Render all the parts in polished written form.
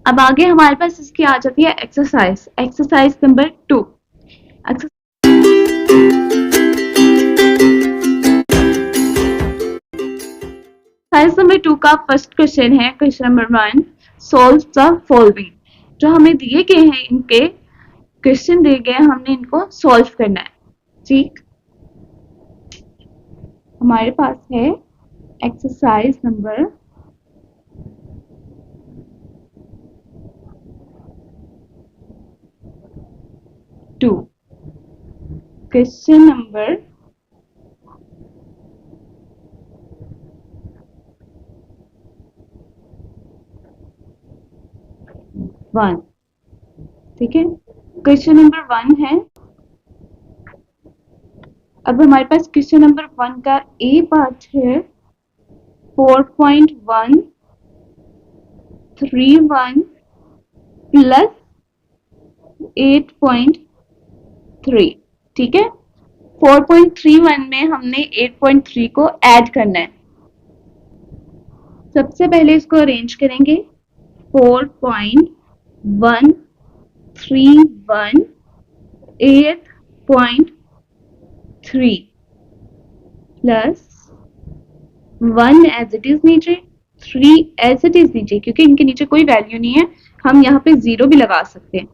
अब आगे हमारे पास इसकी आ जाती है exercise, exercise number 2। Exercise number 2 का फर्स्ट क्वेश्चन है, question number 1, solve the following. जो हमें दिए गए हैं, इनके क्वेश्चन दिए गए, हमने इनको सॉल्व करना है। ठीक, हमारे पास है एक्सरसाइज नंबर 2, क्वेश्चन नंबर 1। ठीक है, क्वेश्चन नंबर 1 है। अब हमारे पास क्वेश्चन नंबर 1 का ए पार्ट है 4.131 प्लस 8.3। ठीक है, 4.31 में हमने 8.3 को ऐड करना है। सबसे पहले इसको अरेंज करेंगे। 4.131 8.3 प्लस 1 एज इट इज नीचे, 3 एज इट इज नीचे, क्योंकि इनके नीचे कोई वैल्यू नहीं है, हम यहाँ पे 0 भी लगा सकते हैं।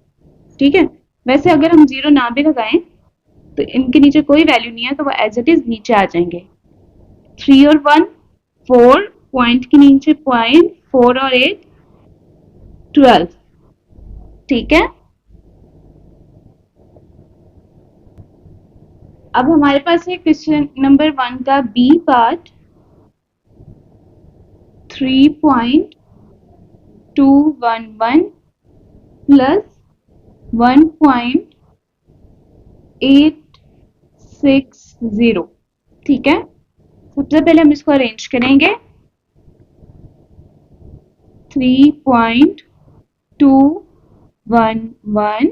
ठीक है, वैसे अगर हम 0 ना भी लगाएं तो इनके नीचे कोई वैल्यू नहीं है, तो वो एज इट इज नीचे आ जाएंगे। 3 और 1 4, पॉइंट के नीचे पॉइंट, 4 और 8 12। ठीक है, अब हमारे पास है क्वेश्चन नंबर 1 का बी पार्ट 3.211 प्लस 1.860। ठीक है, सबसे पहले हम इसको अरेंज करेंगे। 3.211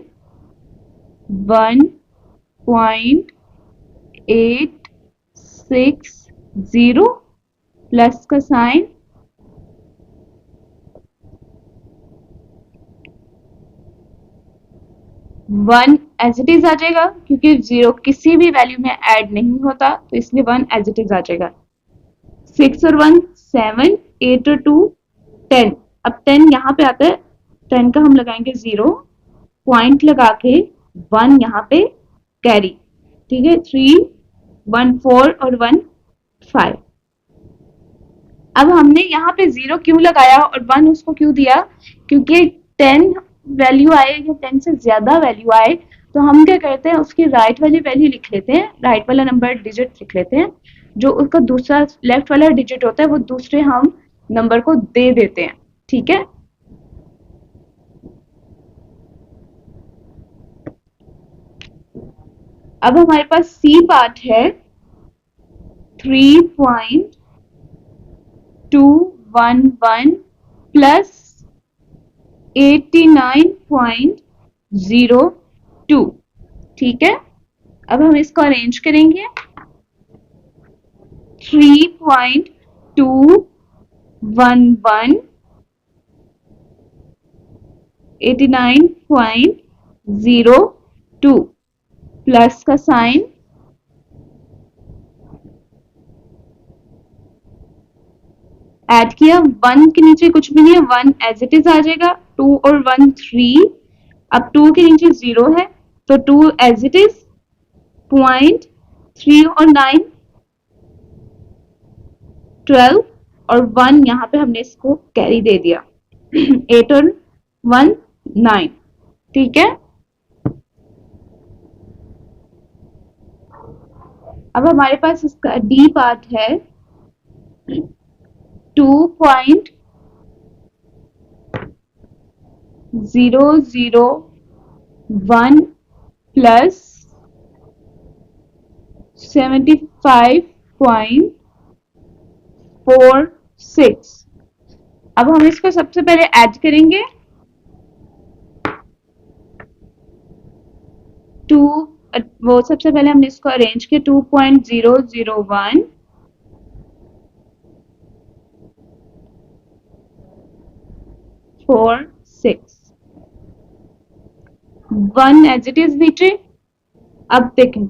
1.860 प्लस का sign, one as it is आ जाएगा, क्योंकि 0 किसी भी वैल्यू में ऐड नहीं होता, तो इसलिए 1 एज इट इज आ जाएगा। 6 और 1 7, 8 और 2 10। अब 10 यहाँ पे आता है, 10 का हम लगाएंगे 0, पॉइंट लगा के 1 यहाँ पे कैरी। ठीक है, 3 1 4 और 1 5। अब हमने यहाँ पे 0 क्यों लगाया और 1 उसको क्यों दिया, क्योंकि 10 वैल्यू आए या 10 से ज्यादा वैल्यू आए तो हम क्या करते हैं, उसकी राइट वाली वैल्यू लिख लेते हैं, राइट वाला नंबर डिजिट लिख लेते हैं, जो उसका दूसरा लेफ्ट वाला डिजिट होता है वो दूसरे हम नंबर को दे देते हैं। ठीक है, अब हमारे पास सी पार्ट है 3.211 प्लस 89.02। ठीक है, अब हम इसको अरेंज करेंगे। 3.211 89.02 प्लस का साइन, ऐड किया, 1 के नीचे कुछ भी नहीं है, 1 एज इट इज आ जाएगा। 2 और 1 3, अब 2 के नीचे 0 है तो 2 एज इट इज, पॉइंट 3 और 9 12 और 1 यहाँ पे हमने इसको कैरी दे दिया। 8 और 1 9। ठीक है, अब हमारे पास इसका डी पार्ट है 2.001 प्लस 75.46। अब हम इसको सबसे पहले ऐड करेंगे। 2, वो सबसे पहले हमने इसको अरेंज किया। 2.001 4 6 1 एज इट इज नीचे। अब देखें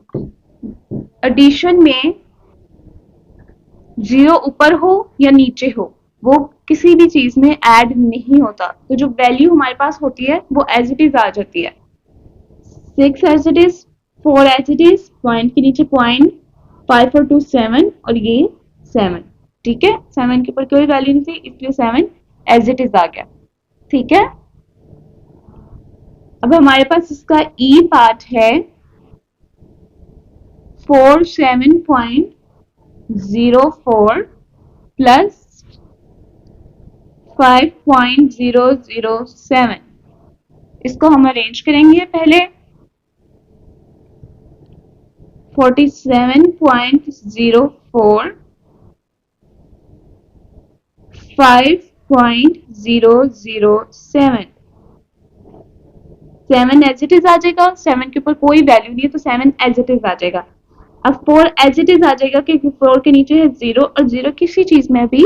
एडिशन में 0 ऊपर हो या नीचे हो वो किसी भी चीज में ऐड नहीं होता, तो जो वैल्यू हमारे पास होती है वो एज इट इज आ जाती है। 6 as it is, 4 as it is, point के नीचे पॉइंट, 5 और 2 7 और ये 7। ठीक है, 7 के ऊपर कोई वैल्यू नहीं थी इसलिए 7 एज इट इज आ गया। ठीक है, अब हमारे पास इसका ई पार्ट है 47.04 प्लस 5.007। इसको हम अरेंज करेंगे पहले। 47.04 5.007 7 एज इट इज आ जाएगा, 7 के ऊपर कोई वैल्यू नहीं है तो 7 एज इट इज आ जाएगा। अब 4 एज इट इज आ जाएगा क्योंकि 4 के नीचे है 0 और 0 किसी चीज में भी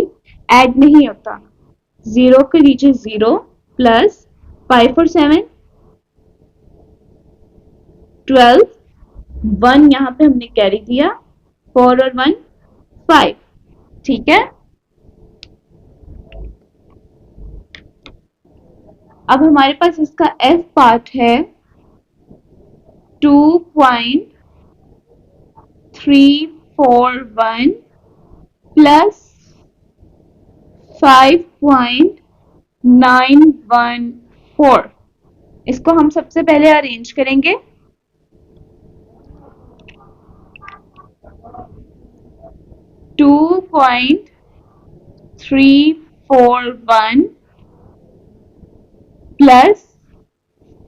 ऐड नहीं होता। 0 के नीचे 0 प्लस 5 और 7 12, 1 यहाँ पे हमने कैरी दिया, 4 और 1 5। ठीक है, अब हमारे पास इसका एफ पार्ट है 2.341 प्लस 5.914। इसको हम सबसे पहले अरेंज करेंगे। 2.341 प्लस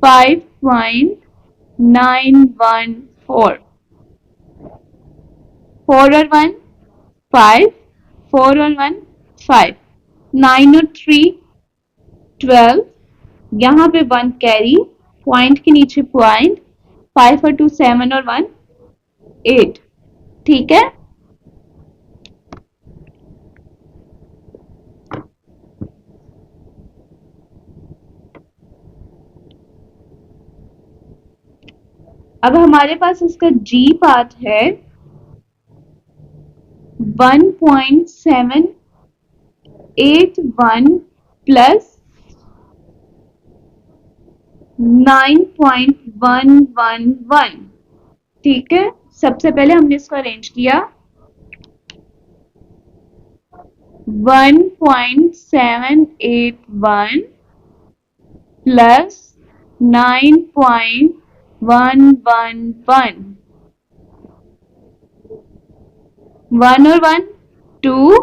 5.914, 4 और 1 5, 4 और 1 5, 9 और 3 12, यहाँ पे 1 कैरी, पॉइंट के नीचे पॉइंट, 5 और 2 7 और 1 8। ठीक है, अब हमारे पास इसका जी पार्ट है 1.781 प्लस 9.111। ठीक है, सबसे पहले हमने इसको अरेंज किया। 1.781 प्लस 9.111, 1 और 1 2,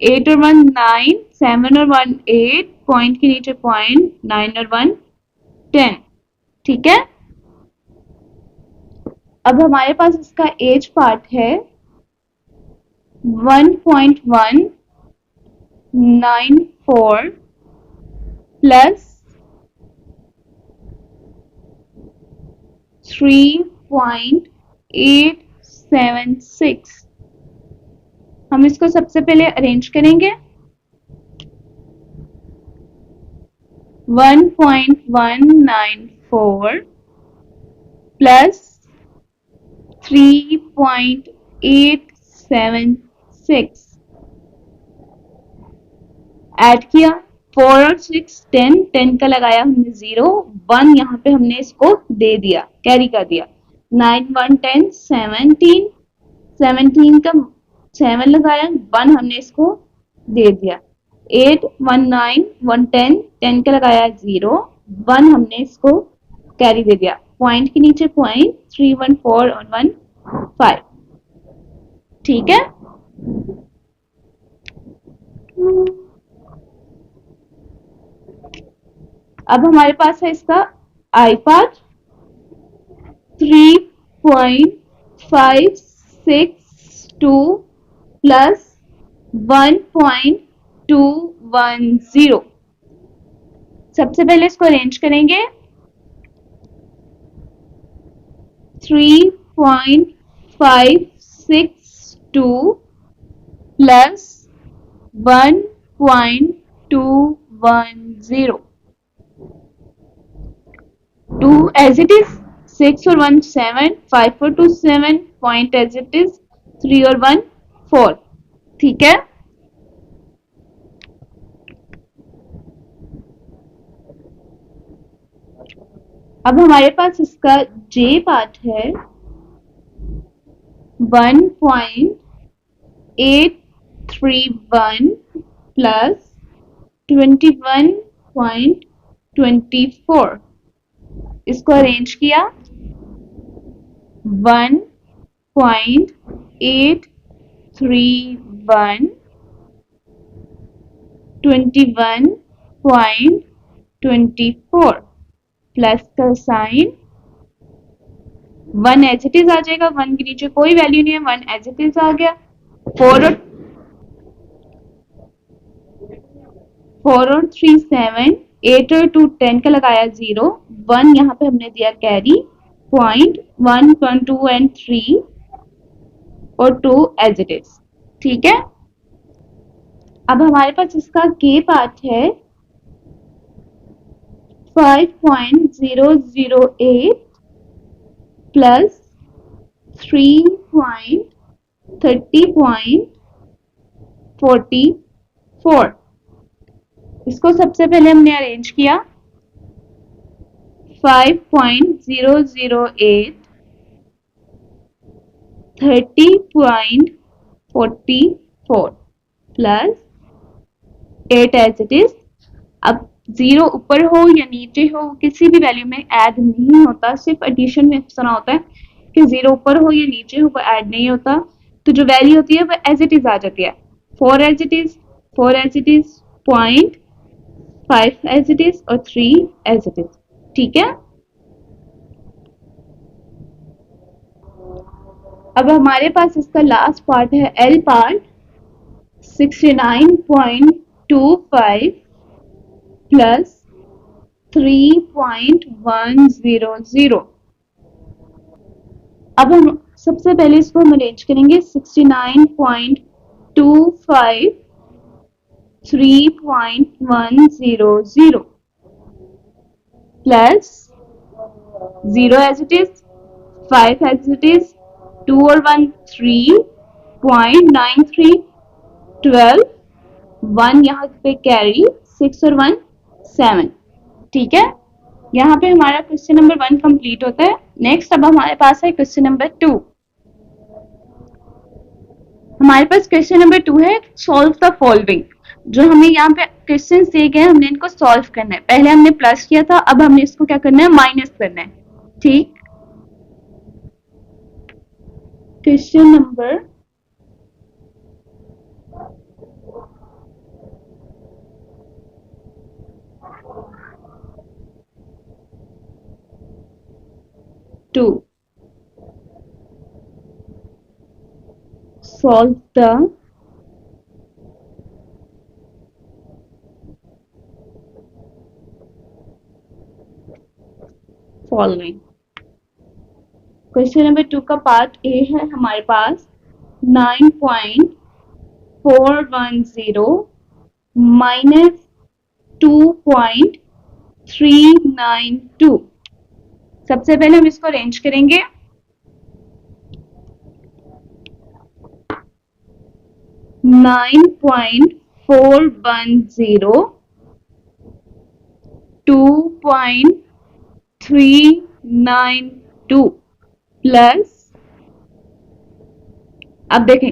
8 और 1 9, 7 और 1 8, पॉइंट के नीचे पॉइंट, 9 और 1 10। ठीक है, अब हमारे पास इसका एज पार्ट है 1.194 प्लस 3.876। हम इसको सबसे पहले अरेंज करेंगे। 1.194 प्लस 3.876 ऐड किया, 4 और 6 10, 10 का लगाया हमने 0, 1 यहाँ पे हमने इसको दे दिया, कैरी कर दिया। 9 1 10 17, 17 का 7 लगाया, 1 हमने इसको दे दिया। 8 1 9 1 10, 10 का लगाया 0, 1 हमने इसको कैरी दे दिया, पॉइंट के नीचे पॉइंट, 3 1 4 और 1 5। ठीक है, अब हमारे पास है इसका आई पार्ट 3.562 प्लस 1.210। सबसे पहले इसको अरेंज करेंगे। 3.562 प्लस 1.210, 2 as it is, 6 और 1 7, 5 और 2 7, point as it is, 3 और 1 4. ठीक है, अब हमारे पास इसका J पार्ट है 1.831 प्लस 21.24. इसको अरेंज किया 1.831 21.24 प्लस का साइन 1 एज इट इज आ जाएगा, 1 के नीचे कोई वैल्यू नहीं है, 1 एज इट इज आ गया। 4 और 3 7, 8 और 2 10 का लगाया 0, 1 यहाँ पे हमने दिया कैरी, पॉइंट 1 1 2 एंड 3 और 2 एज इट इज। ठीक है, अब हमारे पास इसका के पार्ट है 5.008 प्लस 3.30.44। इसको सबसे पहले हमने अरेंज किया 5.008 30.44 प्लस 8 एज इट इज। अब 0 ऊपर हो या नीचे हो किसी भी वैल्यू में ऐड नहीं होता, सिर्फ एडिशन में इस तरह होता है कि 0 ऊपर हो या नीचे हो वो ऐड नहीं होता, तो जो वैल्यू होती है वो एज इट इज आ जाती है। 4 as it is, 4 as it is, point 5 as it is और 3 एज इट इज। ठीक है, अब हमारे पास इसका लास्ट पार्ट है एल पार्ट 69.25 प्लस 3.100। अब हम सबसे पहले इसको हम अरेंज करेंगे 69.25 3.100 plus 0 as it is, 5 as it is, 2 और 1 3.93, 12, 1 यहाँ पे कैरी, 6 और 1 7। ठीक है, यहाँ पे हमारा क्वेश्चन नंबर 1 कंप्लीट होता है। नेक्स्ट अब हमारे पास है क्वेश्चन नंबर 2। हमारे पास क्वेश्चन नंबर 2 है सॉल्व द फॉलोइंग। जो हमें यहाँ पे क्वेश्चन दिए गए हमने इनको सॉल्व करना है। पहले हमने प्लस किया था, अब हमने इसको क्या करना है, माइनस करना है। ठीक, question number 2, solve the following। Question number 2 का पार्ट ए है हमारे पास 9.410 माइनस 2.392। सबसे पहले हम इसको अरेंज करेंगे 9.410 2.392 प्लस, अब देखें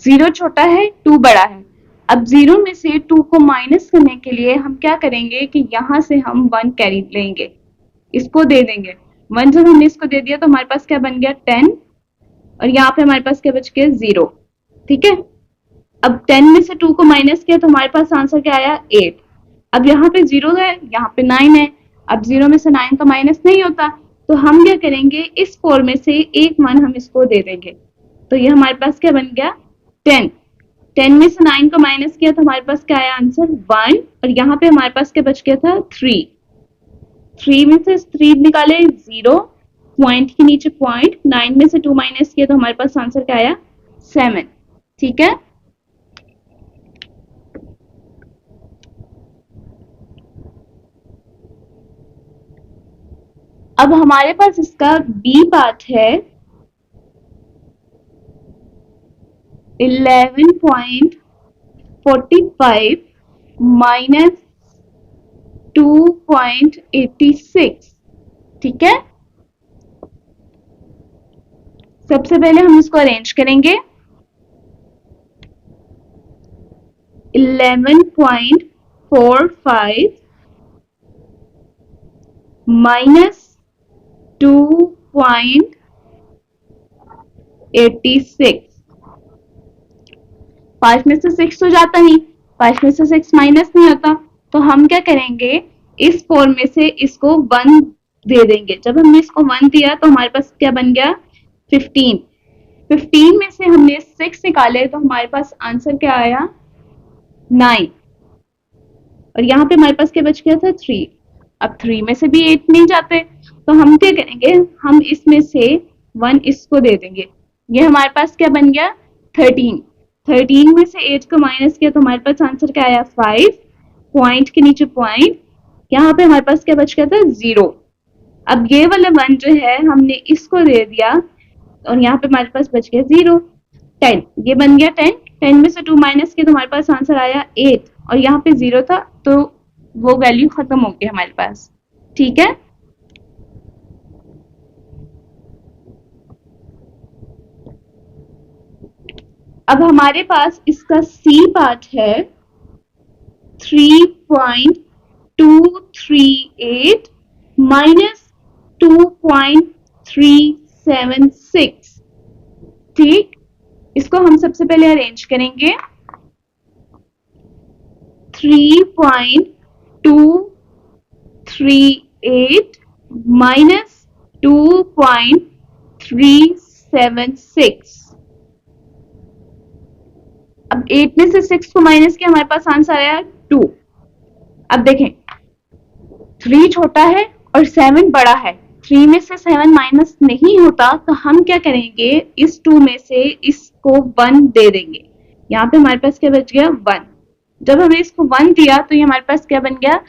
0 छोटा है 2 बड़ा है। अब 0 में से 2 को माइनस करने के लिए हम क्या करेंगे कि यहां से हम 1 कैरी लेंगे, इसको दे देंगे। 1 जब हमने इसको दे दिया तो हमारे पास क्या बन गया 10 और यहाँ पे हमारे पास क्या बच गया 0। ठीक है, अब 10 में से 2 को माइनस किया तो हमारे पास आंसर क्या आया 8। अब यहाँ पे 0 है, यहाँ पे 9 है। अब 0 में से 9 का माइनस नहीं होता, तो हम क्या करेंगे इस 4 में से एक 1 हम इसको दे देंगे, तो ये हमारे पास क्या बन गया 10। 10 में से 9 को माइनस किया तो हमारे पास क्या आया आंसर 1 और यहाँ पे हमारे पास क्या बच गया था 3। 3 में से 3 निकाले 0, पॉइंट के नीचे पॉइंट, 9 में से 2 माइनस किया तो हमारे पास आंसर क्या आया 7। ठीक है, अब हमारे पास इसका बी पार्ट है 11.45 माइनस 2.86। ठीक है, सबसे पहले हम इसको अरेंज करेंगे। 11.45 माइनस 2.86, 5 में से 6 तो जाता नहीं, 5 में से 6 माइनस नहीं होता, तो हम क्या करेंगे, इस 4 में से इसको 1 दे देंगे। जब हमने इसको 1 दिया तो हमारे पास क्या बन गया, 15। 15 में से हमने 6 निकाले तो हमारे पास आंसर क्या आया, 9। और यहाँ पे हमारे पास क्या बच गया था, 3। अब 3 में से भी 8 नहीं जाते, तो हम क्या करेंगे, हम इसमें से 1 इसको दे देंगे। ये हमारे पास क्या बन गया, 13। 13 में से 8 को माइनस किया तो हमारे पास आंसर क्या आया, 5। पॉइंट के नीचे पॉइंट, यहाँ पे हमारे पास क्या बच गया था, 0। अब ये वाला 1 जो है हमने इसको दे दिया और यहाँ पे हमारे पास बच गया 0। 10, ये बन गया 10। 10 में से 2 माइनस किया तो हमारे पास आंसर आया 8, और यहाँ पे 0 था तो वो वैल्यू खत्म हो गई हमारे पास। ठीक है, अब हमारे पास इसका सी पार्ट है 3.238 माइनस 2.376। ठीक, इसको हम सबसे पहले अरेंज करेंगे। 3.238 माइनस 2.376। अब 8 में से 6 को माइनस किया, हमारे पास आंसर आया 2। अब देखें, 3 छोटा है और 7 बड़ा है, 3 में से 7 माइनस नहीं होता, तो हम क्या करेंगे, इस 2 में से इसको 1 दे देंगे। यहाँ पे हमारे पास क्या बच गया, 1। जब हमने इसको 1 दिया तो ये हमारे पास क्या बन गया,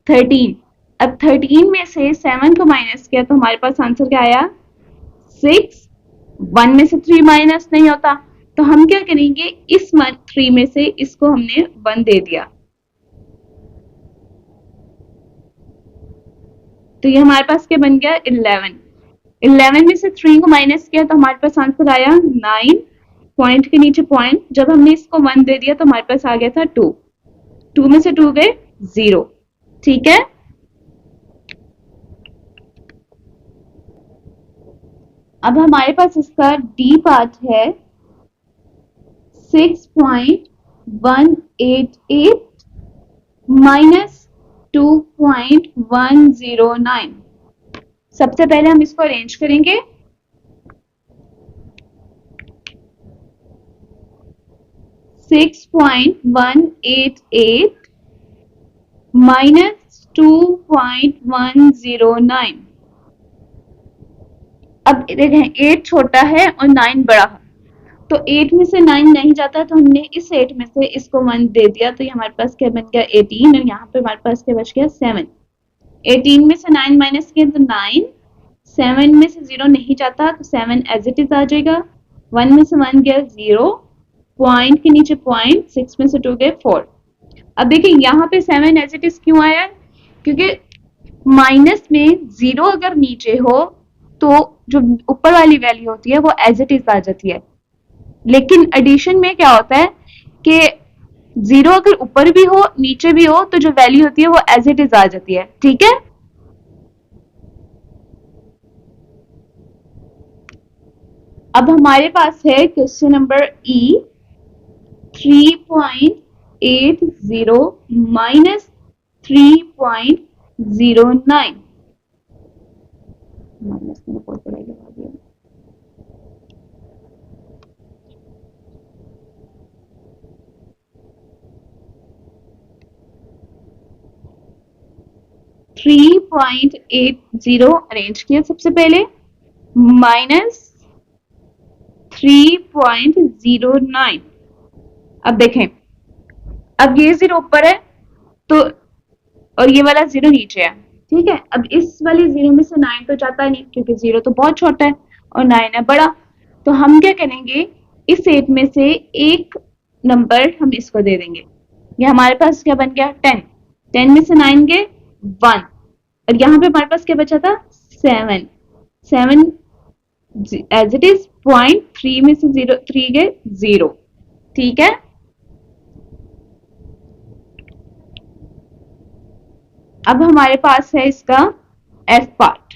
13। अब 13 में से 7 को माइनस किया तो हमारे पास आंसर क्या आया, 6। 1 में से 3 माइनस नहीं होता, तो हम क्या करेंगे, इस 3 में से इसको हमने 1 दे दिया, तो ये हमारे पास क्या बन गया, 11। 11 में से 3 को माइनस किया तो हमारे पास आंसर आया 9। पॉइंट के नीचे पॉइंट, जब हमने इसको 1 दे दिया तो हमारे पास आ गया था 2। 2 में से 2 गए 0। ठीक है, अब हमारे पास इसका डी पार्ट है 6.188 माइनस 2.109। सबसे पहले हम इसको अरेंज करेंगे। 6.188 माइनस 2.109। अब देखें, 8 छोटा है और 9 बड़ा है, तो 8 में से 9 नहीं जाता, तो हमने इस 8 में से इसको 1 दे दिया, तो ये हमारे पास क्या बन गया, 18। और यहाँ पे हमारे पास क्या बच गया, 7। 18 में से 9 माइनस किया तो 9। 7 में से 0 नहीं जाता, तो 7 एज इट इज आ जाएगा। 1 में से 1 गया 0, पॉइंट के नीचे पॉइंट, 6 में से 2 गए 4। अब देखिए यहाँ पे 7 एज इट इज क्यों आया, क्योंकि माइनस में 0 अगर नीचे हो तो जो ऊपर वाली वैल्यू होती है वो एज इट इज आ जाती है, लेकिन एडिशन में क्या होता है कि 0 अगर ऊपर भी हो नीचे भी हो तो जो वैल्यू होती है वो एज इट इज आ जाती है। ठीक है, अब हमारे पास है क्वेश्चन नंबर ई 3.80 माइनस 3.09। माइनस में कोई पढ़ाई लगा दिया। 3.80 अरेंज किया सबसे पहले, माइनस 3.09। अब देखें, अब ये 0 ऊपर है तो और ये वाला 0 नीचे है, ठीक है, अब इस वाले 0 में से 9 तो जाता नहीं क्योंकि 0 तो बहुत छोटा है और 9 है बड़ा। तो हम क्या करेंगे, इस 8 में से एक नंबर हम इसको दे देंगे। ये हमारे पास क्या बन गया 10। 10 में से 9 गए 1 और यहाँ पे हमारे पास क्या बचा था 7। 7 एज इट इज, पॉइंट 3 में से 0 3 गए 0। ठीक है, अब हमारे पास है इसका एफ पार्ट।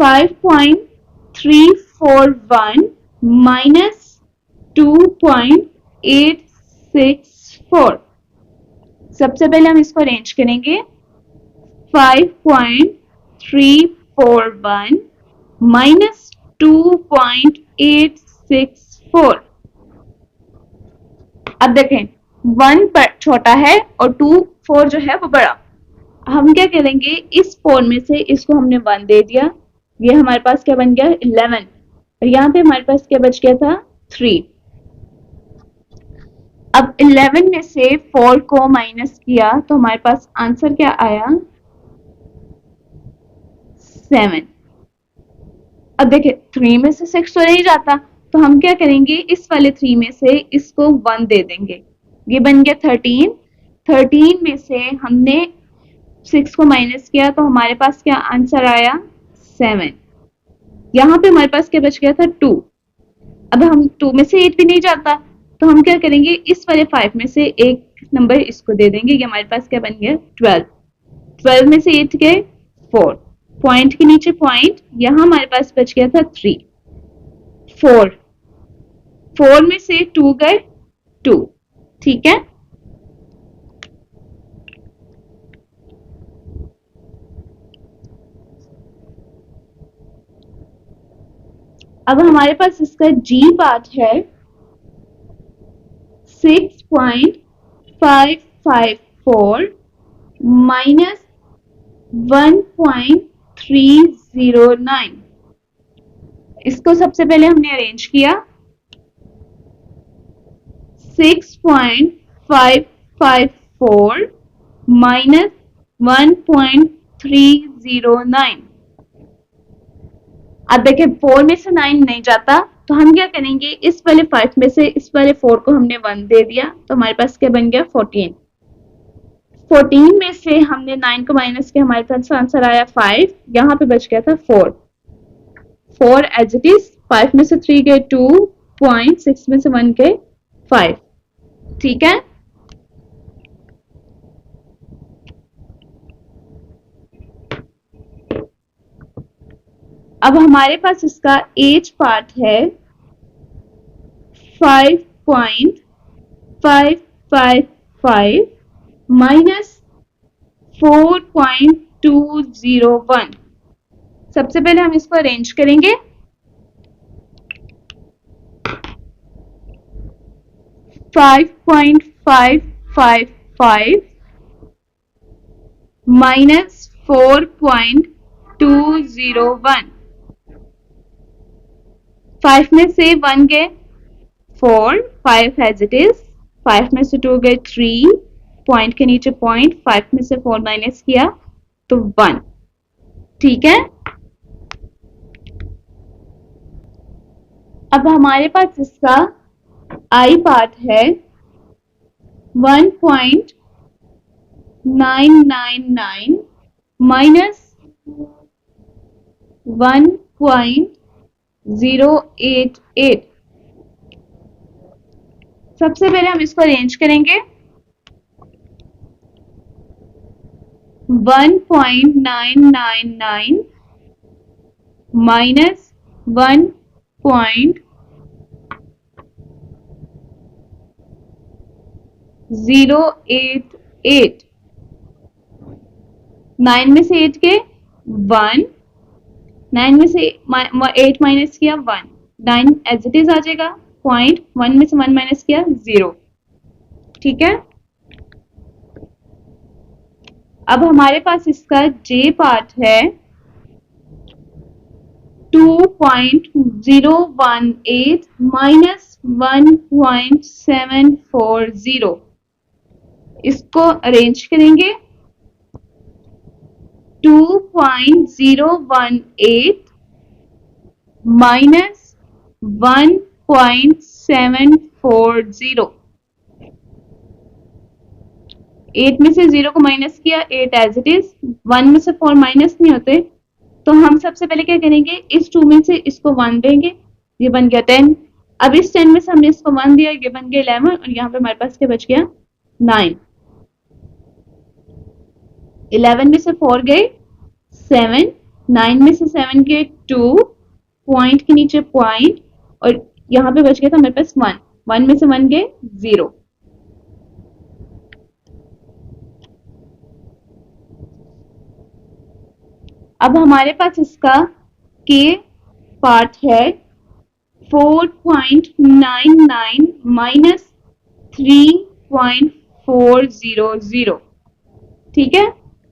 5.341 माइनस 2.864। सबसे पहले हम इसको अरेंज करेंगे। 5.341 माइनस 2.864। अब देखें 1 छोटा है और 4 जो है वो बड़ा। हम क्या करेंगे, इस 4 में से इसको हमने 1 दे दिया, ये हमारे पास क्या बन गया 11 और यहाँ पे हमारे पास क्या बच गया था 3। अब 11 में से 4 को माइनस किया तो हमारे पास आंसर क्या आया 7। अब देखिए 3 में से 6 तो नहीं जाता, तो हम क्या करेंगे, इस वाले 3 में से इसको 1 दे देंगे, ये बन गया 13। 13 में से हमने 6 को माइनस किया तो हमारे पास क्या आंसर आया 7। यहाँ पे हमारे पास क्या बच गया था 2। अब हम 2 में से 8 भी नहीं जाता, तो हम क्या करेंगे, इस वाले 5 में से एक नंबर इसको दे देंगे, ये हमारे पास क्या बन गया 12। 12 में से 8 गए 4, पॉइंट के नीचे पॉइंट, यहाँ हमारे पास बच गया था 3। 4 4 में से 2 गए 2। ठीक है, अब हमारे पास इसका जी पार्ट है 6.554 माइनस 1.309। इसको सबसे पहले हमने अरेंज किया। 6.554 माइनस 1.309। अब देखिए 4 में से 9 नहीं जाता, तो हम क्या करेंगे, इस वाले 5 में से इस वाले 4 को हमने 1 दे दिया, तो हमारे पास क्या बन गया 14। 14 में से हमने 9 को माइनस किया, हमारे पास आंसर आया 5, यहाँ पे बच गया था 4। 4 एज इट इज, 5 में से 3 गए 2, पॉइंट 6 में से 1 गए 5। ठीक है, अब हमारे पास इसका एज पार्ट है 5.555 माइनस 4.201। सबसे पहले हम इसको अरेंज करेंगे। 5.555 माइनस 4.201। 5 में से 1 गए 4, 5 एज इट इज, 5 में से 2 गए 3, पॉइंट के नीचे पॉइंट, 5 में से 4 माइनस किया तो 1। ठीक है, अब हमारे पास इसका आई पार्ट है 1.999 माइनस 1.088। सबसे पहले हम इसको अरेंज करेंगे। 1.999 माइनस 1.088। 9 में से 8 के 1, 9 में से 8 माइनस किया 1, 9 एज इट इज आ जाएगा, पॉइंट 1 में से 1 माइनस किया 0। ठीक है, अब हमारे पास इसका जे पार्ट है 2.018 माइनस 1.740। इसको अरेंज करेंगे 2.018 माइनस 1.740। 8 में से 0 को माइनस किया, 8 एज इट इज। 1 में से 4 माइनस नहीं होते, तो हम सबसे पहले क्या करेंगे, इस 2 में से इसको 1 देंगे, ये बन गया 10। अब इस 10 में से हमने इसको 1 दिया, ये बन गया 11, और यहाँ पे हमारे पास क्या बच गया 9। 11 में से 4 गए 7, 9 में से 7 गए 2, पॉइंट के नीचे पॉइंट, और यहाँ पे बच गया था हमारे पास 1, 1 में से 1 गए 0। अब हमारे पास इसका के पार्ट है 4.99 माइनस 3.400। ठीक है,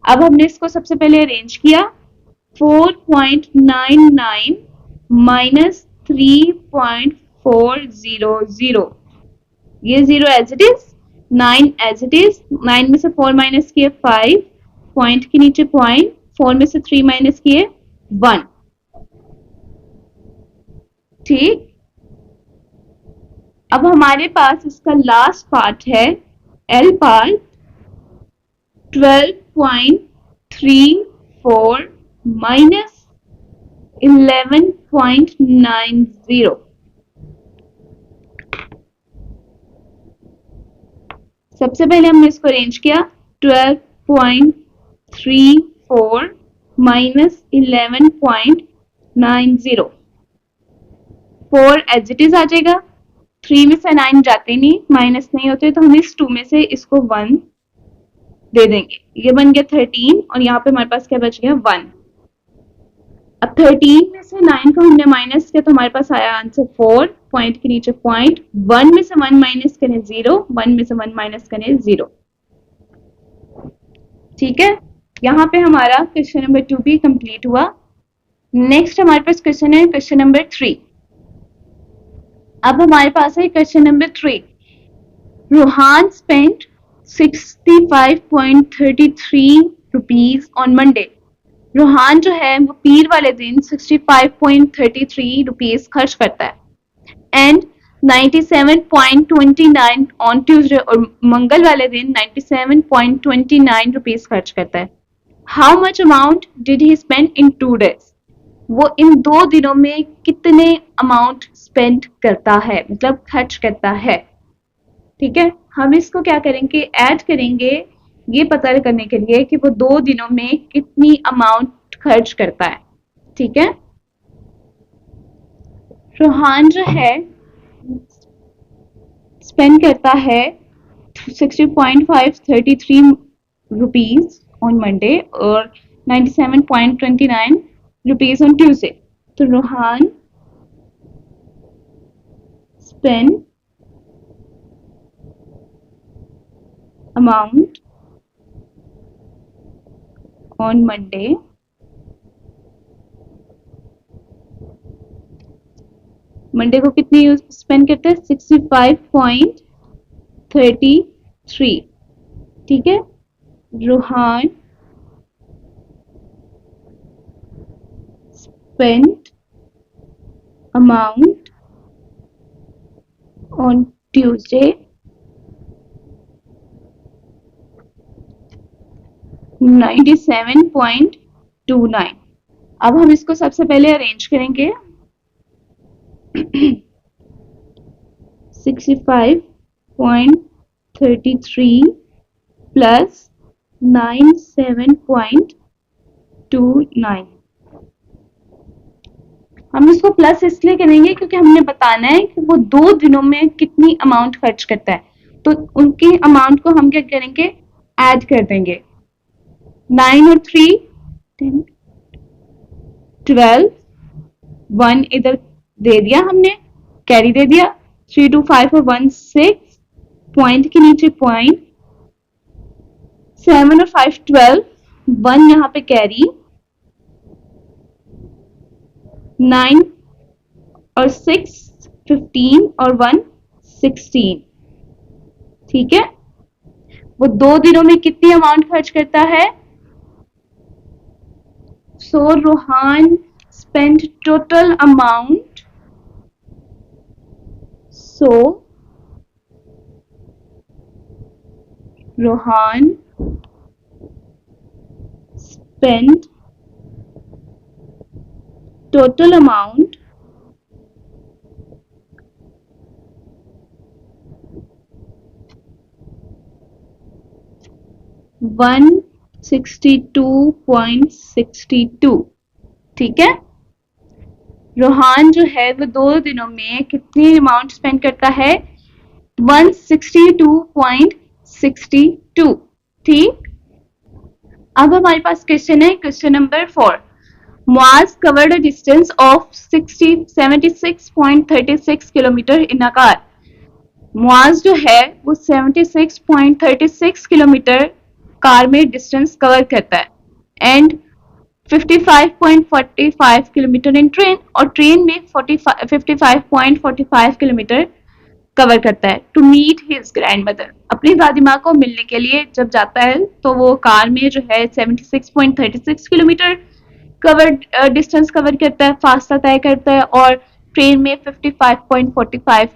अब हमने इसको सबसे पहले अरेंज किया 4.99 माइनस 3.400, ये 0 as it is, 9 as it is. 9 में से 4 माइनस किए 5, पॉइंट के नीचे पॉइंट, 4 में से 3 माइनस किए 1। ठीक, अब हमारे पास इसका लास्ट पार्ट है एल पार्ट 12.34 माइनस 11.90। सबसे पहले हमने इसको अरेंज किया 12.34 माइनस 11.90। 4 एज इट इज आ जाएगा, 3 में से 9 जाते नहीं, माइनस नहीं होते, तो हम इस 2 में से इसको 1 दे देंगे, ये बन गया 13, और यहाँ पे हमारे पास क्या बच गया 1। अब 13 में से 9 को हमने माइनस किया, तो हमारे पास आया आंसर 4, पॉइंट के नीचे पॉइंट, 1 में से 1 माइनस करें 0, 1 में से 1 माइनस करें 0। ठीक है, यहाँ पे हमारा क्वेश्चन नंबर 2 भी कंप्लीट हुआ। नेक्स्ट हमारे पास क्वेश्चन है क्वेश्चन नंबर 3। अब हमारे पास है question number 3। Rohan spent 65.33 rupees on Monday. Rohan जो है वो पीर वाले दिन 65.33 रुपीज खर्च करता है, एंड 97.29 ऑन ट्यूसडे, और मंगल वाले दिन 97.29 रुपीज खर्च करता है। How much amount did he spend in 2 days. वो इन 2 दिनों में कितने अमाउंट स्पेंड करता है, मतलब खर्च करता है। ठीक है, हम इसको क्या करेंगे, ऐड करेंगे, ये पता करने के लिए कि वो 2 दिनों में कितनी अमाउंट खर्च करता है। ठीक है, रोहान जो है स्पेंड करता है 60.533 रुपीज ऑन मंडे और 97.29 रुपीज ऑन ट्यूसडे। तो Rohan spend amount on Monday Monday को कितनी स्पेंड करते हैं 65.33। ठीक है, Rohan spend amount on Tuesday 97.29। अब हम इसको सबसे पहले अरेंज करेंगे 65.33 प्लस 97.29। हम इसको प्लस इसलिए करेंगे क्योंकि हमने बताना है कि वो 2 दिनों में कितनी अमाउंट खर्च करता है, तो उनकी अमाउंट को हम क्या करेंगे, ऐड कर देंगे। 9 और 3 10 12, 1 इधर दे दिया हमने, कैरी दे दिया, 3 2 5 और 1 6, पॉइंट के नीचे पॉइंट, 7 और 5 12, 1 यहाँ पे कैरी, 9 और 6 15 और 1 16। ठीक है, वो 2 दिनों में कितनी अमाउंट खर्च करता है? So Rohan spent total amount. So Rohan spent total amount 162.62। ठीक है, रोहान जो है वो 2 दिनों में कितनी अमाउंट स्पेंड करता है? 162.62। ठीक, अब हमारे पास क्वेश्चन है, question number 4। Muaz covered a distance of 76.36 kilometre in a car. Muaz जो है वो 76.36 किलोमीटर कार में डिस्टेंस कवर करता है एंड 55.45 किलोमीटर इन ट्रेन, और ट्रेन में 55.45 किलोमीटर कवर करता है। To meet his grandmother, अपनी दादी माँ को मिलने के लिए जब जाता है तो वो कार में जो है 76.36 किलोमीटर कवर डिस्टेंस कवर करता है, फासला तय करता है, और ट्रेन में 55.45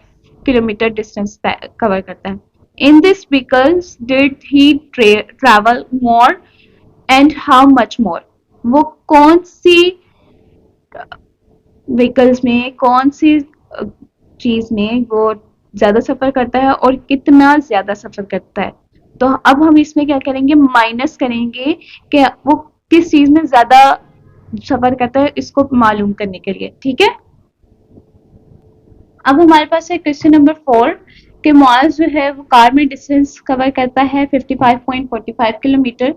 किलोमीटर डिस्टेंस कवर करता है। In this vehicles did he travel more and how much मोर, वो कौन सी व्हीकल्स में, कौन सी चीज में वो ज्यादा सफर करता है और कितना ज्यादा सफर करता है। तो अब हम इसमें क्या करेंगे, माइनस करेंगे कि वो किस चीज में ज्यादा सफर करता है, इसको मालूम करने के लिए। ठीक है, अब हमारे पास है क्वेश्चन नंबर 4 कि मुआज जो है वो कार में डिस्टेंस कवर करता है 55.45 किलोमीटर,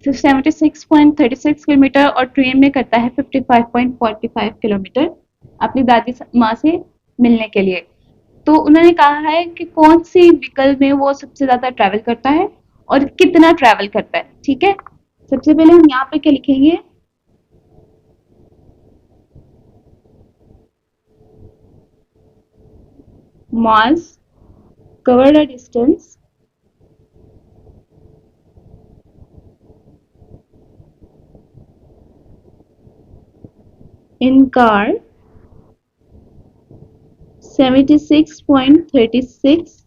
76.36 किलोमीटर, और ट्रेन में करता है 55.45 किलोमीटर अपनी दादी माँ से मिलने के लिए। तो उन्होंने कहा है कि कौन सी व्हीकल में वो सबसे ज्यादा ट्रैवल करता है और कितना ट्रैवल करता है। ठीक है, सबसे पहले हम यहाँ पे क्या लिखेंगे, Mars covered a distance in car 76.36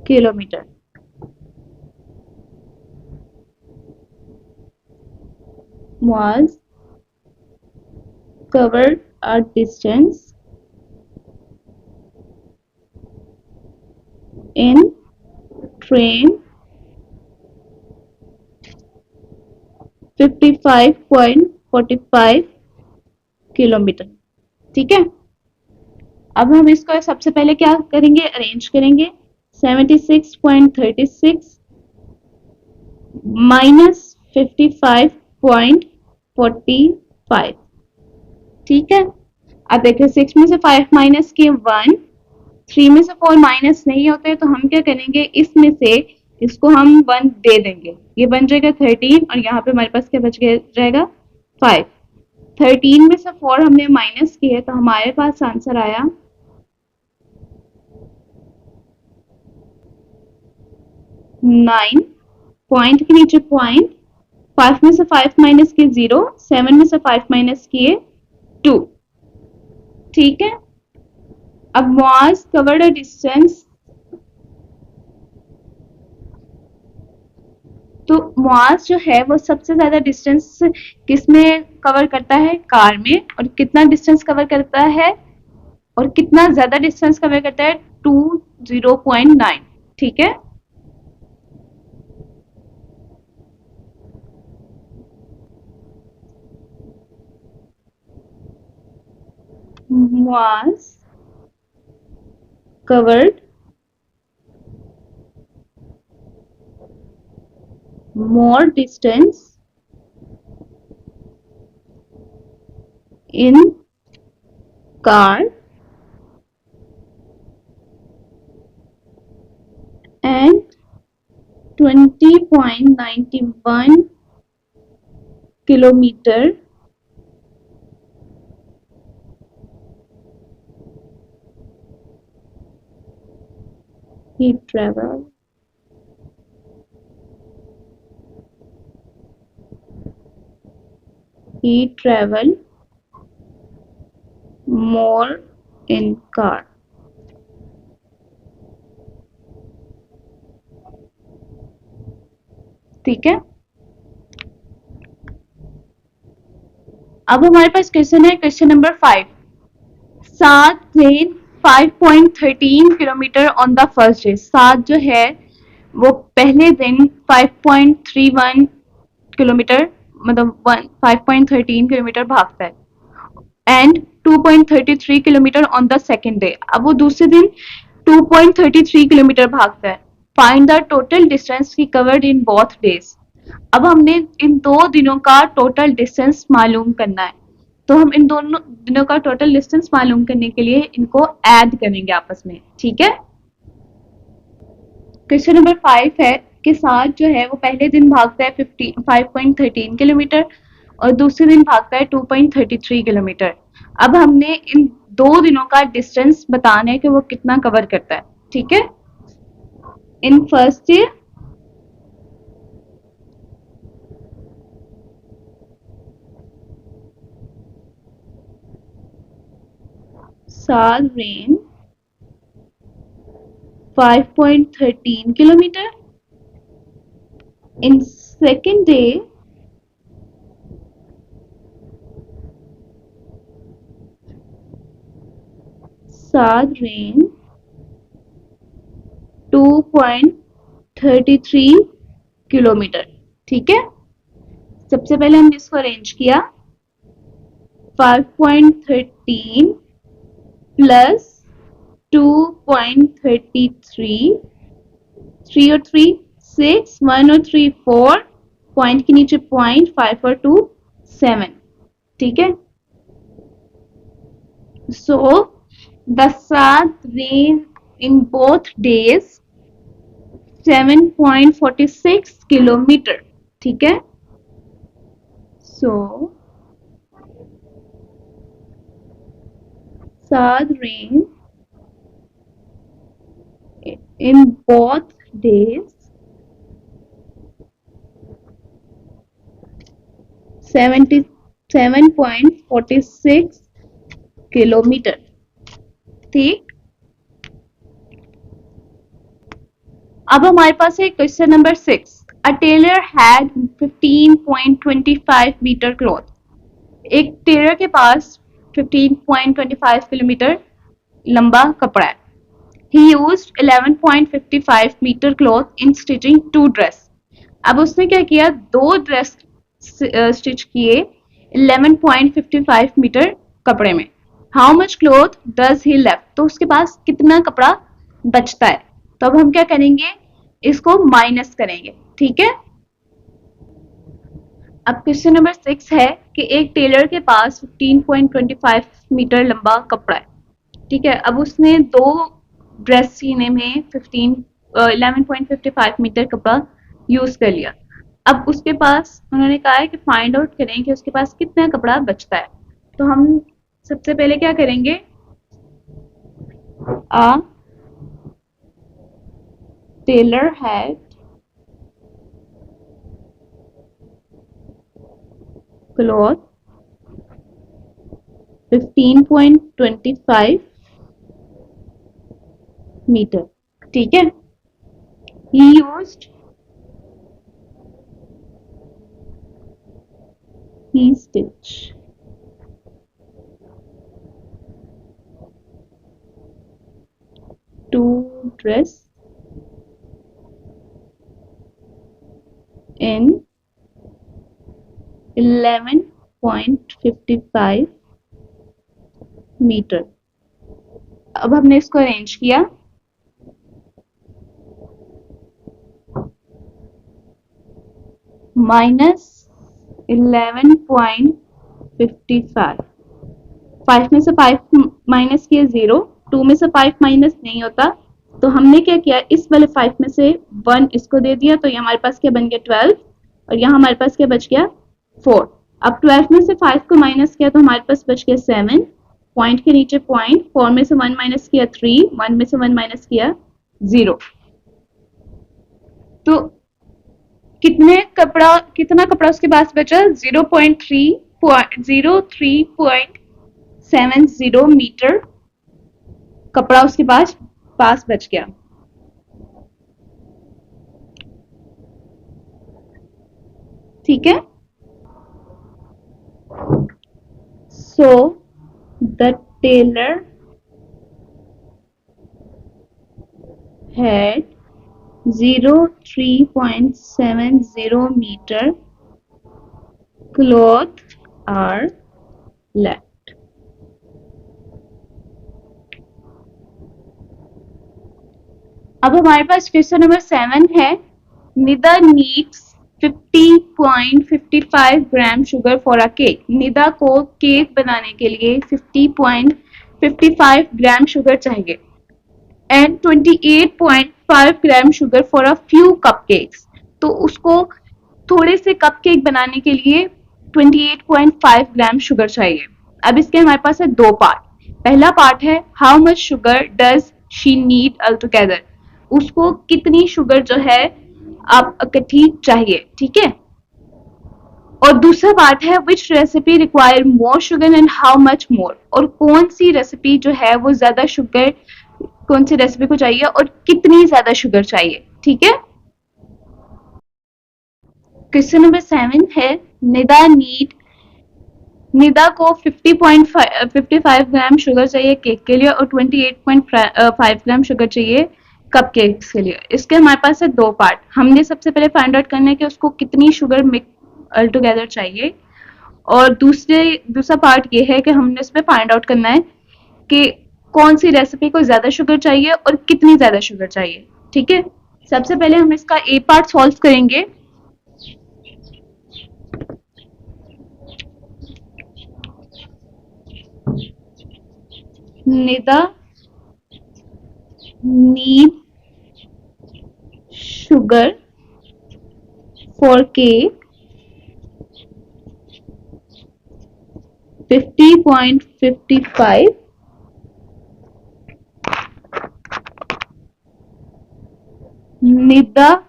kilometer. Was covered a distance in train 55.45 kilometre. ठीक है, अब हम इसको सबसे पहले क्या करेंगे, अरेंज करेंगे। 76.36 माइनस 55.45। ठीक है, अब देखिए 6 में से 5 माइनस किए 1, 3 में से 4 माइनस नहीं होते तो हम क्या करेंगे, इसमें से इसको हम 1 दे देंगे, ये बन जाएगा 13, और यहाँ पे हमारे पास क्या बच जाएगा 5। 13 में से 4 हमने माइनस किए तो हमारे पास आंसर आया 9, पॉइंट के नीचे पॉइंट, 5 में से 5 माइनस किए 0, 7 में से 5 माइनस किए 2। ठीक है, अब मुआज कवर्ड अ डिस्टेंस, तो मुआज जो है वो सबसे ज्यादा डिस्टेंस किसमें कवर करता है, कार में, और कितना डिस्टेंस कवर करता है, और कितना ज्यादा डिस्टेंस कवर करता है, 20.9। ठीक है, Muaz covered more distance in car and 20.91 kilometer he traveled he travel more in car. ठीक है, अब हमारे पास क्वेश्चन है, क्वेश्चन नंबर 5। सात rain 5.13 kilometre on the first day. सात जो है वो पहले दिन 5.31 किलोमीटर मतलब 5.13 किलोमीटर भागता है and 2.33 kilometre on the second day. अब वो दूसरे दिन 2.33 किलोमीटर भागता है। Find the total distance he covered in both days. अब हमने इन 2 दिनों का टोटल डिस्टेंस मालूम करना है, तो हम इन दोनों दिनों का टोटल डिस्टेंस मालूम करने के लिए इनको ऐड करेंगे आपस में। ठीक है, क्वेश्चन नंबर 5 है कि सात जो है वो पहले दिन भागता है 5.13 किलोमीटर और दूसरे दिन भागता है 2.33 किलोमीटर। अब हमने इन 2 दिनों का डिस्टेंस बताना है कि वो कितना कवर करता है। ठीक है, इन फर्स्ट डे साल rain 5.13 kilometer. In second day, Saad rain 2.33 kilometre. ठीक है, सबसे पहले हमने इसको अरेंज किया 5.13 प्लस 2.33, 3 और 3 6, 1 और 3 4, पॉइंट के नीचे पॉइंट, 5 और 2 7। ठीक है, so the Saad rain in both days 7.46 kilometre. ठीक है, so Saad rain in both days 77.46 kilometre. ठीक, अब हमारे पास है question number 6। A tailor had 15.25 metre cloth. एक टेलर के पास 15.25 किलोमीटर लंबा कपड़ा है। He used 11.55 metre cloth in stitching 2 dress. अब उसने क्या किया, 2 ड्रेस स्टिच किए 11.55 मीटर कपड़े में। How much cloth does he left, तो उसके पास कितना कपड़ा बचता है। तो अब हम क्या करेंगे, इसको माइनस करेंगे। ठीक है, अब क्वेश्चन नंबर 6 है कि एक टेलर के पास 15.25 मीटर लंबा कपड़ा है। ठीक है, अब उसने 2 ड्रेस सीने में 11.55 मीटर कपड़ा यूज कर लिया। अब उसके पास उन्होंने कहा है कि फाइंड आउट करें कि उसके पास कितना कपड़ा बचता है। तो हम सबसे पहले क्या करेंगे, a tailor had cloth 15.25 metre. ठीक है, he used he stitch 2 dress in 11.55 metre. अब हमने इसको अरेंज किया, माइनस 11.55, 5 में से 5 माइनस किया 0, 2 में से 5 माइनस नहीं होता, तो हमने क्या किया, इस वाले 5 में से 1 इसको दे दिया, तो ये हमारे पास क्या बन गया 12 और यहाँ हमारे पास क्या बच गया 4। अब 12 में से 5 को माइनस किया तो हमारे पास बच गया 7, पॉइंट के नीचे पॉइंट, 4 में से 1 माइनस किया 3, 1 में से 1 माइनस किया 0। तो कितना कपड़ा उसके पास बचा, 0.34 03.70 मीटर कपड़ा उसके पास बच गया। ठीक है, so the tailor had 03.70 meter cloth are left. अब हमारे पास क्वेश्चन नंबर 7 है, Nida needs 50.55 gram sugar for a cake. Nida को केक बनाने के लिए 50.55 ग्राम शुगर चाहिए and 28.5 gram sugar for a few cupcakes. तो उसको थोड़े से कपकेक बनाने के लिए 28.5 ग्राम शुगर चाहिए। अब इसके हमारे पास है दो पार्ट। पहला पार्ट है how much sugar does she need all together, उसको कितनी शुगर जो है आप इकट्ठी चाहिए। ठीक है, और दूसरा पार्ट है which recipe require more sugar and how much more, और कौन सी रेसिपी जो है वो ज्यादा शुगर, कौन सी रेसिपी को चाहिए और कितनी ज्यादा शुगर चाहिए। ठीक है, क्वेश्चन नंबर 7 है, निदा को 50.55 ग्राम शुगर चाहिए केक के लिए और 28.5 ग्राम शुगर चाहिए कप केक्स के लिए। इसके हमारे पास है दो पार्ट। हमने सबसे पहले फाइंड आउट करना है कि उसको कितनी शुगर मिक्स टुगेदर चाहिए, और दूसरा पार्ट ये है कि हमने इसमें फाइंड आउट करना है कि कौन सी रेसिपी को ज्यादा शुगर चाहिए और कितनी ज्यादा शुगर चाहिए। ठीक है, सबसे पहले हम इसका ए पार्ट सॉल्व करेंगे। Nida need sugar for cake 50.55 Nida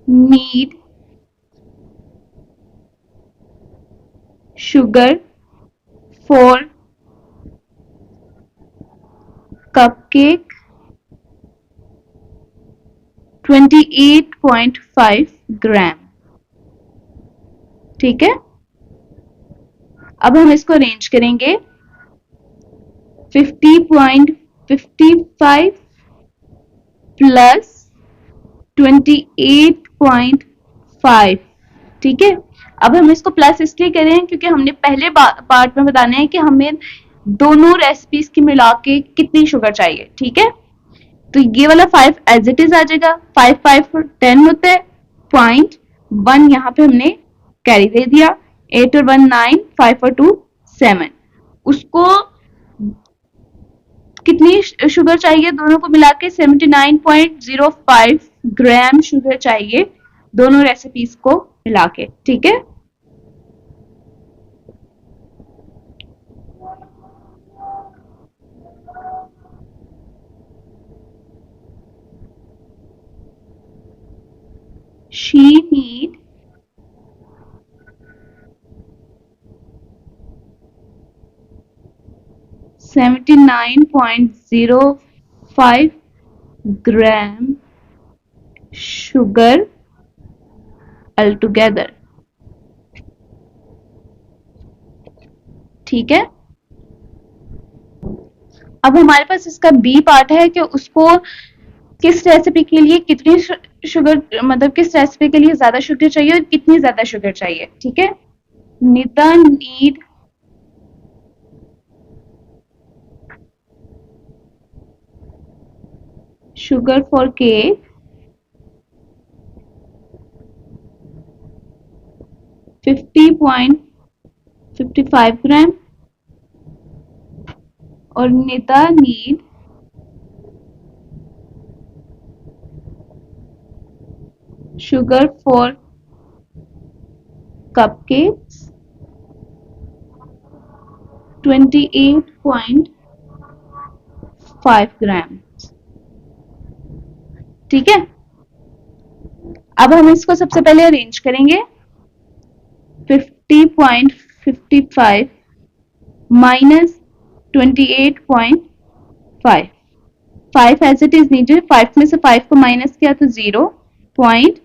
need sugar for cupcake 28.5 ग्राम। ठीक है, अब हम इसको अरेंज करेंगे। 50.55 प्लस 28.5। ठीक है, अब हम इसको प्लस इसलिए करें क्योंकि हमने पहले पार्ट में बताना है कि हमें दोनों रेसिपीज की मिला के कितनी शुगर चाहिए। ठीक है, तो ये वाला 5 एज इट इज आ जाएगा। 5 5 10 होता है, 0.1 यहाँ पे हमने कैरी दे दिया। 8 और 1 9, 5 और 2 7। उसको कितनी शुगर चाहिए दोनों को मिला के 79.05 ग्राम शुगर चाहिए दोनों रेसिपीज को मिला के। ठीक है, she need 79.05 gram sugar altogether। ठीक है, अब हमारे पास इसका बी पार्ट है कि उसको किस रेसिपी के लिए कितनी शुगर, मतलब किस रेसिपी के लिए ज्यादा शुगर चाहिए और कितनी ज्यादा शुगर चाहिए। ठीक है, Nida need sugar for cake 50.55 ग्राम और Nida need sugar for cupcakes 28.5 ग्राम। ठीक है, अब हम इसको सबसे पहले अरेंज करेंगे। 50.55 minus 28.5, 5 एज इट इज नीचे, 5 में से 5 को माइनस किया तो 0 पॉइंट,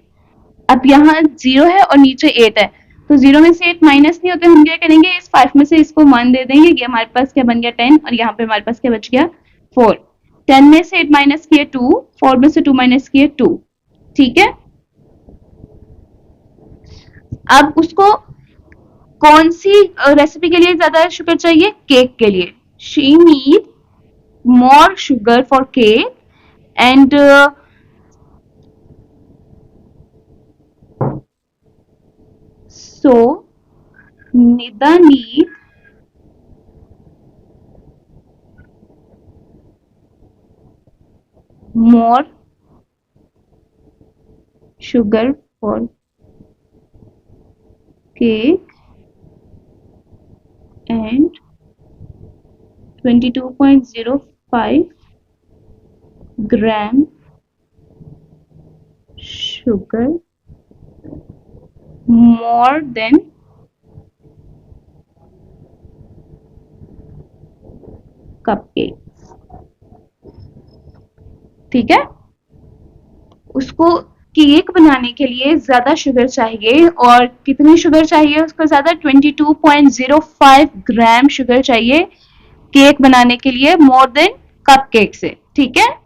अब यहाँ 0 है और नीचे 8 है, तो 0 में से 8 माइनस नहीं होते, हम क्या करेंगे, इस 5 में से इसको 1 दे देंगे, ये हमारे पास क्या बन गया 10, और यहाँ पे हमारे पास क्या बच गया 4। 10 में से 8 माइनस किए 2, 4 में से 2 माइनस किए 2, ठीक है। अब उसको कौन सी रेसिपी के लिए ज्यादा शुगर चाहिए, केक के लिए, she need more sugar for cake and so Nida need more sugar for cake and 22.05 gram sugar more than cupcakes, ठीक है। उसको केक बनाने के लिए ज्यादा शुगर चाहिए, और कितनी शुगर चाहिए उसको ज्यादा, 22.05 ग्राम शुगर चाहिए केक बनाने के लिए, मोर देन कपकेक से, ठीक है।